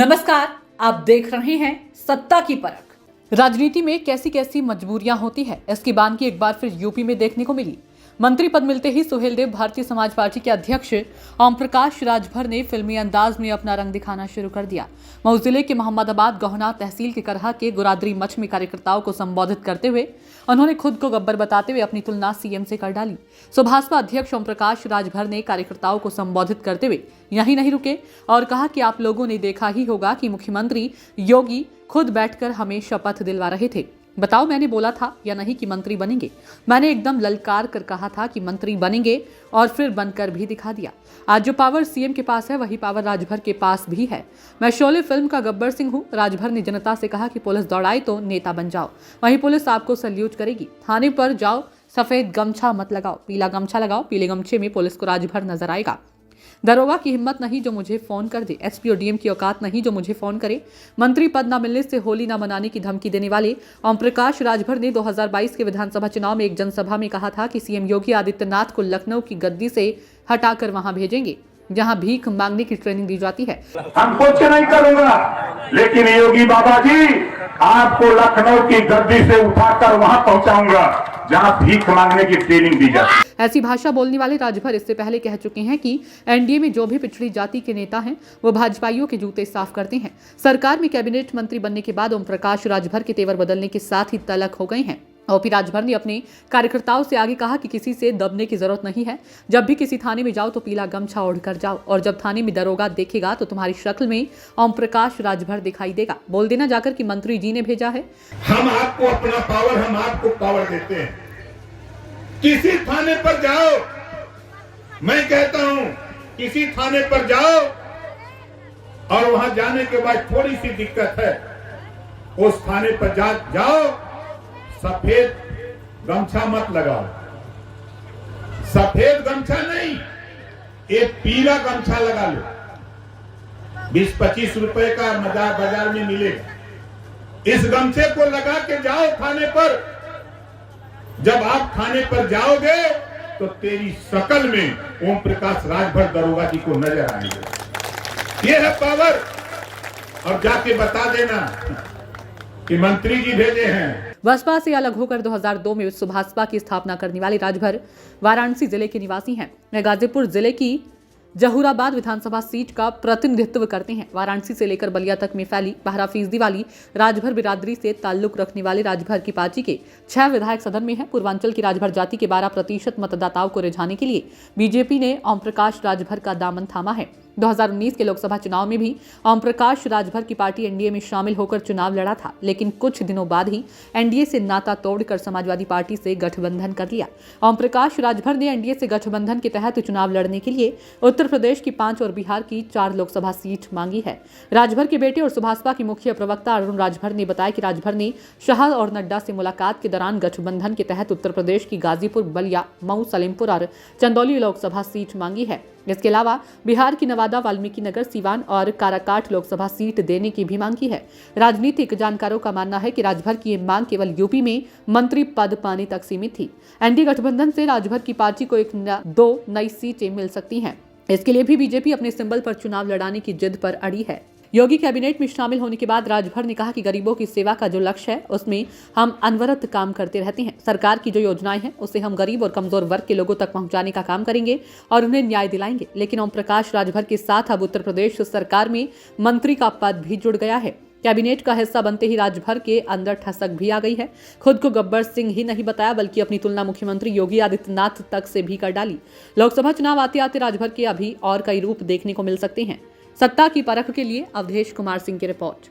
नमस्कार, आप देख रहे हैं सत्ता की परख। राजनीति में कैसी कैसी मजबूरियां होती है, इसकी बानगी एक बार फिर यूपी में देखने को मिली। मंत्री पद मिलते ही सुहेलदेव भारतीय समाज पार्टी के अध्यक्ष ओम प्रकाश राजभर ने फिल्मी अंदाज में अपना रंग दिखाना शुरू कर दिया। मऊ जिले के मोहम्मदाबाद गोहना तहसील के करहा के गुरादरी मठ में कार्यकर्ताओं को संबोधित करते हुए उन्होंने खुद को गब्बर बताते हुए अपनी तुलना सीएम से कर डाली। सुभाषपा अध्यक्ष ओम प्रकाश राजभर ने कार्यकर्ताओं को संबोधित करते हुए यहीं नहीं रुके और कहा कि आप लोगों ने देखा ही होगा कि मुख्यमंत्री योगी खुद बैठकर हमें शपथ दिलवा रहे थे। बताओ, मैंने बोला था या नहीं कि मंत्री बनेंगे? मैंने एकदम ललकार कर कहा था कि मंत्री बनेंगे और फिर बनकर भी दिखा दिया। आज जो पावर सीएम के पास है वही पावर राजभर के पास भी है। मैं शोले फिल्म का गब्बर सिंह हूँ। राजभर ने जनता से कहा कि पुलिस दौड़ाए तो नेता बन जाओ, वहीं पुलिस आपको सल्यूट करेगी। थाने पर जाओ, सफेद गमछा मत लगाओ, पीला गमछा लगाओ। पीले गमछे में पुलिस को राजभर नजर आएगा। दरोगा की हिम्मत नहीं जो मुझे फोन कर दे, एसपी और डीएम की औकात नहीं जो मुझे फोन करे। मंत्री पद न मिलने से होली न मनाने की धमकी देने वाले ओम प्रकाश राजभर ने 2022 के विधानसभा चुनाव में एक जनसभा में कहा था कि सीएम योगी आदित्यनाथ को लखनऊ की गद्दी से हटाकर वहां भेजेंगे जहां भीख मांगने की ट्रेनिंग दी जाती है। हम कुछ नहीं करूंगा, लेकिन योगी बाबा जी आपको लखनऊ की गद्दी से उठाकर वहां पहुंचाऊंगा जहां भीख मांगने की ट्रेनिंग दी जाती है। ऐसी भाषा बोलने वाले राजभर इससे पहले कह चुके हैं कि एनडीए में जो भी पिछड़ी जाति के नेता हैं वो भाजपाइयों के जूते साफ करते हैं। सरकार में कैबिनेट मंत्री बनने के बाद ओम प्रकाश राजभर के तेवर बदलने के साथ ही तलक हो गए हैं। ओपी राजभर ने अपने कार्यकर्ताओं से आगे कहा कि किसी से दबने की जरूरत नहीं है। जब भी किसी थाने में जाओ तो पीला गमछा ओढ़कर जाओ, और जब थाने में दरोगा देखेगा तो तुम्हारी शक्ल में ओम प्रकाश राजभर दिखाई देगा। बोल देना जाकर कि मंत्री जी ने भेजा है। हम आपको अपना पावर, हम आपको पावर देते हैं। किसी थाने पर जाओ, मैं कहता हूं किसी थाने पर जाओ और वहां जाने के बाद थोड़ी सी दिक्कत है, उस थाने पर जाओ, सफेद गमछा मत लगाओ। सफेद गमछा नहीं, एक पीला गमछा लगा लो। 20-25 रुपए का बाजार में मिलेगा। इस गमछे को लगा के जाओ थाने पर। जब आप थाने पर जाओगे तो तेरी शकल में ओम प्रकाश राजभर दरोगा जी को नजर आएंगे। ये है पावर। और जाके बता देना कि मंत्री जी भेजे हैं। बसपा से अलग होकर 2002 में सुभाषपा की स्थापना करने वाले राजभर वाराणसी जिले के निवासी हैं। वे गाजीपुर जिले की जहूराबाद विधानसभा सीट का प्रतिनिधित्व करते हैं। वाराणसी से लेकर बलिया तक में फैली 12% वाली राजभर बिरादरी से ताल्लुक रखने वाले राजभर की पार्टी के 6 विधायक सदन में हैं। पूर्वांचल की राजभर जाति के 12% मतदाताओं को रिझाने के लिए बीजेपी ने ओम प्रकाश राजभर का दामन थामा है। 2019 के लोकसभा चुनाव में भी ओम प्रकाश राजभर की पार्टी एनडीए में शामिल होकर चुनाव लड़ा था, लेकिन कुछ दिनों बाद ही एनडीए से नाता तोड़कर समाजवादी पार्टी से गठबंधन कर लिया। ओम प्रकाश राजभर ने एनडीए से गठबंधन के तहत चुनाव लड़ने के लिए उत्तर प्रदेश की 5 और बिहार की 4 लोकसभा सीट मांगी है। राजभर के बेटे और सुभाषपा की मुख्य प्रवक्ता अरुण राजभर ने बताया कि राजभर ने शाह और नड्डा से मुलाकात के दौरान गठबंधन के तहत उत्तर प्रदेश की गाजीपुर, बलिया, मऊ, सलेमपुर और चंदौली लोकसभा सीट मांगी है। इसके अलावा बिहार की नवादा, वाल्मीकि नगर, सीवान और काराकाट लोकसभा सीट देने की भी मांग की है। राजनीतिक जानकारों का मानना है कि राजभर की ये मांग केवल यूपी में मंत्री पद पाने तक सीमित थी। एनडीए गठबंधन से राजभर की पार्टी को 1-2 नई सीटें मिल सकती हैं। इसके लिए भी बीजेपी अपने सिंबल पर चुनाव लड़ाने की जिद पर अड़ी है। योगी कैबिनेट में शामिल होने के बाद राजभर ने कहा कि गरीबों की सेवा का जो लक्ष्य है उसमें हम अनवरत काम करते रहते हैं। सरकार की जो योजनाएं हैं उसे हम गरीब और कमजोर वर्ग के लोगों तक पहुंचाने का काम करेंगे और उन्हें न्याय दिलाएंगे। लेकिन ओम प्रकाश राजभर के साथ अब उत्तर प्रदेश सरकार में मंत्री का पद भी जुड़ गया है। कैबिनेट का हिस्सा बनते ही राजभर के अंदर ठसक भी आ गई है। खुद को गब्बर सिंह ही नहीं बताया, बल्कि अपनी तुलना मुख्यमंत्री योगी आदित्यनाथ तक से भी कर डाली। लोकसभा चुनाव आते आते राजभर के अभी और कई रूप देखने को मिल सकते हैं। सत्ता की परख के लिए अवधेश कुमार सिंह की रिपोर्ट।